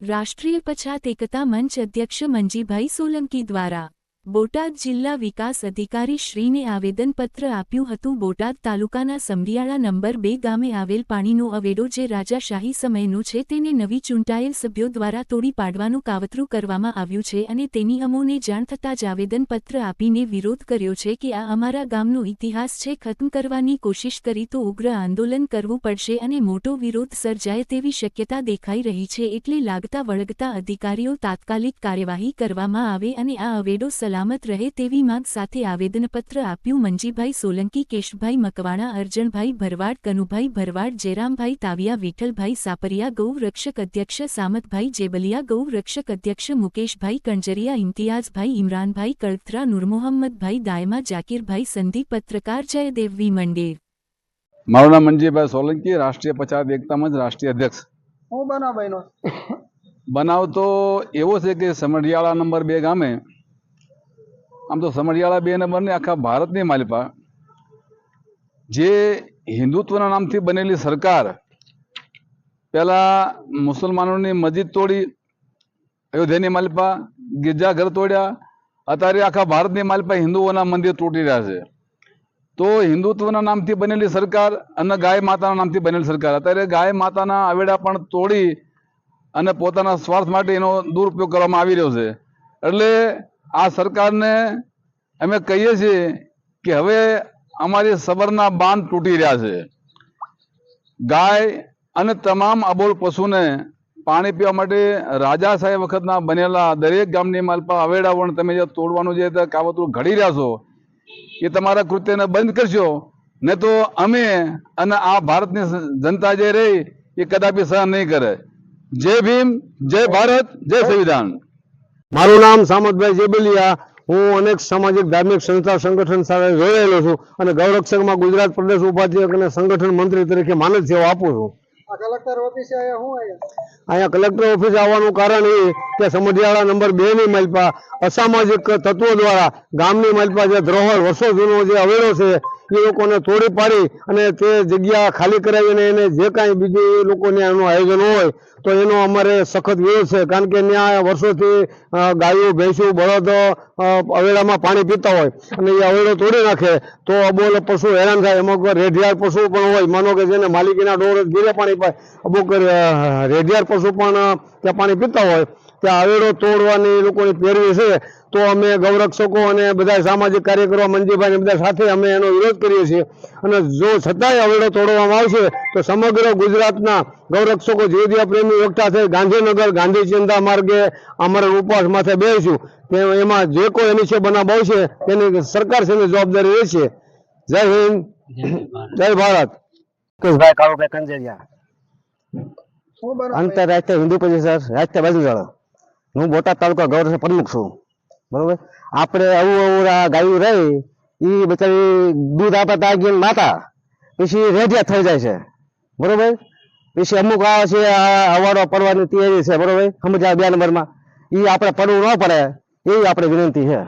રાષ્ટ્રીય પછાત એકતા મંચ અધ્યક્ષ મંજીભાઈ સોલંકી દ્વારા બોટાદ જિલ્લા વિકાસ અધિકારી શ્રીને આવેદનપત્ર આપ્યું હતું। બોટાદ તાલુકાના સમડિયાળા નંબર 2 ગામે આવેલ પાણીનો અવેડો જે રાજાશાહી સમયનો છે તેને નવી ચૂંટાયેલ સભ્યો દ્વારા તોડી પાડવાનું કાવતરું કરવામાં આવ્યું છે અને તેની અમોને જાણ થતાં જ આવેદનપત્ર આપીને વિરોધ કર્યો છે કે આ અમારા ગામનો ઇતિહાસ છે, ખતમ કરવાની કોશિશ કરી તો ઉગ્ર આંદોલન કરવું પડશે અને મોટો વિરોધ સર્જાય તેવી શક્યતા દેખાઈ રહી છે, એટલે લાગતા વળગતા અધિકારીઓ તાત્કાલિક કાર્યવાહી કરવામાં આવે અને આ અવેડો સલામત રહે તેવી માંગ સાથે આવેદનપત્ર આપ્યું। મંજીભાઈ સોલંકી, કેશભાઈ મકવાણા, અર્જણભાઈ ભરવાડ, કનુભાઈ ભરવાડ, જયરામભાઈ તાવિયા, વિઠ્ઠલભાઈ સાપરિયા, ગૌ રક્ષક અધ્યક્ષ સામતભાઈ જેબલિયા, ગૌ રક્ષક અધ્યક્ષ મુકેશભાઈ કંજરિયા, ઇમ્તિયાઝભાઈ, ઇમરાનભાઈ કળથરા, નૂરમોહમ્મદભાઈ દાયમા, જાકીરભાઈ સંદીપ, પત્રકાર જયદેવ વી મંડેર। મારું નામ મંજીભાઈ સોલંકી, રાષ્ટ્રીય પછાત એકતા મંચ રાષ્ટ્રીય અધ્યક્ષ। હું બનાવ બનાવ તો એવો છે કે સમડિયાળા નંબર 2 ગામે, આમ તો સમડિયાળા 2 નંબરની આખા ભારતની માલિપા જે હિન્દુત્વના નામથી બનેલી સરકાર પહેલા મુસલમાનોની મસ્જિદ તોડી, અયોધ્યાની માલિપા ગિરજાઘર તોડ્યા, અત્યારે આખા ભારતની માલિપા હિન્દુઓના મંદિર તૂટી રહ્યા છે। તો હિન્દુત્વના નામથી બનેલી સરકાર અને ગાય માતાના નામથી બનેલી સરકાર અત્યારે ગાય માતાના આવેડા પણ તોડી અને પોતાના સ્વાર્થ માટે એનો દુરુપયોગ કરવામાં આવી રહ્યો છે। એટલે આ સરકારને અમે કહીએ છીએ કે હવે અમારી સબરના બાંધ તૂટી રહ્યા છે। ગાય અને તમામ અબોલ પશુને પાણી પીવા માટે રાજાશાહી વખતના બનેલા દરેક ગામની માલપા આવેડાઓને તમે જે તોડવાનું જે કાવતરું ઘડી રહ્યા છો એ તમારા કૃત્યને બંધ કરશો, ને તો અમે અને આ ભારતની જનતા જે રહી એ કદાપી સહન નહીં કરે। જય ભીમ, જય ભારત, જય સંવિધાન। મારું નામ સામતભાઈ જેબલિયા। હું અનેક સામાજિક ધાર્મિક સંસ્થા સંગઠન સાથે જોડાયેલો છું અને ગૌરક્ષકમાં ગુજરાત પ્રદેશ ઉપાધ્યક્ષ અને સંગઠન મંત્રી તરીકે માનદ સેવા આપું છું। કલેક્ટર ઓફિસે અહીંયા કલેક્ટર ઓફિસ આવવાનું કારણ એ કે સમડિયાળા નંબર 2 ની માલપા અસામાજિક તત્વો દ્વારા ગામની માલપા જે ધરોહર વર્ષો જૂનો જે અવેડો છે એ લોકોને તોડી પાડી અને તે જગ્યા ખાલી કરાવીને એને જે કાંઈ બીજું એ લોકોને એનું આયોજન હોય તો એનો અમારે સખત વિરોધ છે। કારણ કે ત્યાં વર્ષોથી ગાયો ભેંસું બળદ અવેડામાં પાણી પીતા હોય અને એ અવેડો તોડી નાખે તો અબોલ પશુ હેરાન થાય। અમુક રેઢિયાર પશુ પણ હોય, માનો કે જેને માલિકીના ઢોર ઘીરે પાણી પાય, અમુક રેઢિયાર પશુ પણ ત્યાં પાણી પીતા હોય, ત્યાં અવેડો તોડવાની લોકોની પેરવી છે। તો અમે ગૌરક્ષકો અને બધા સામાજિક કાર્યકરો મંજીભાઈ બધા સાથે અમે એનો વિરોધ કરીએ છીએ અને જો છતાંય અવેડો તોડવામાં આવશે તો સમગ્ર ગુજરાતના ગૌરક્ષકો જીવદયા પ્રેમી એકઠા થઈ ગાંધીનગર ગાંધી ચિંતા માર્ગે અમારા ઉપવાસ માથે બેસીશું। એમાં જે કોઈ અનિચ્છે બનાવ આવશે તેની સરકાર છે જવાબદારી રહેશે। જય હિન્દ, જય ભારત। મુકેશભાઈ કાળુભાઈ કંજરિયા, આંતરરાષ્ટ્રીય હિન્દુ પરિષદ રાષ્ટ્રીય બાજુવાળો। હું બોટાદ તાલુકા ગૌરક્ષક પ્રમુખ છું। બરોબર, આપણે આવું ગાયું રહી એ બચારી દૂધ આપતા ગઈ માતા પછી રેડિયા થઈ જાય છે। બરોબર, પછી અમુક આવે છે અવાડો પડવાની તૈયારી છે। બરોબર, સમજ્યા 2 નંબરમાં એ આપણે પડવું ન પડે એવી આપણે વિનંતી છે।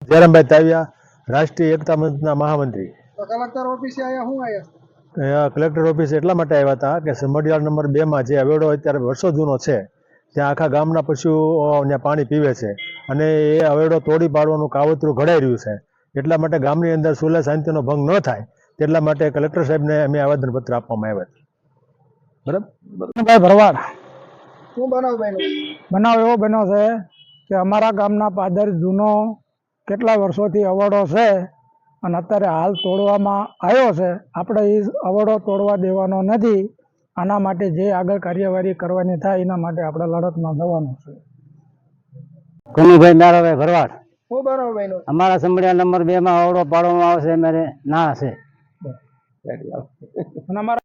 જયરામભાઈ તાવિયા, રાષ્ટ્રીય એકતા મંચના મહામંત્રી। કલેક્ટર ઓફિસે કલેક્ટર ઓફિસ એટલા માટે આવ્યા હતા કે સમડિયાળ નંબર 2 માં જે અવેડો અત્યારે વર્ષો જૂનો છે ત્યાં આખા ગામના પશુઓ ત્યાં પાણી પીવે છે અને એ અવેડો તોડી પાડવાનું કાવતરું ઘડાઈ રહ્યું છે। એટલા માટે ગામની અંદર સુલે શાંતિનો ભંગ ન થાય તેટલા માટે કલેક્ટર સાહેબને અમે આવેદનપત્ર આપવામાં આવ્યા છે। ભાઈ ભરવાડ, શું બનાવ એવો બન્યો છે કે અમારા ગામના પાદર જૂનો કેટલા વર્ષોથી અવોડો છે અને અત્યારે હાલ તોડવામાં આવ્યો છે। આપણે એ અવોડો તોડવા દેવાનો નથી। આના માટે જે આગળ કાર્યવાહી કરવાની થાય એના માટે આપણે લડતમાં જવાનું છે। કનુભાઈ નારાભાઈ ભરવાડ, શું બનાવ અમારા સમડિયા નંબર 2 માં અવડો પાડવામાં આવશે અમારે ના છે। અને અમારા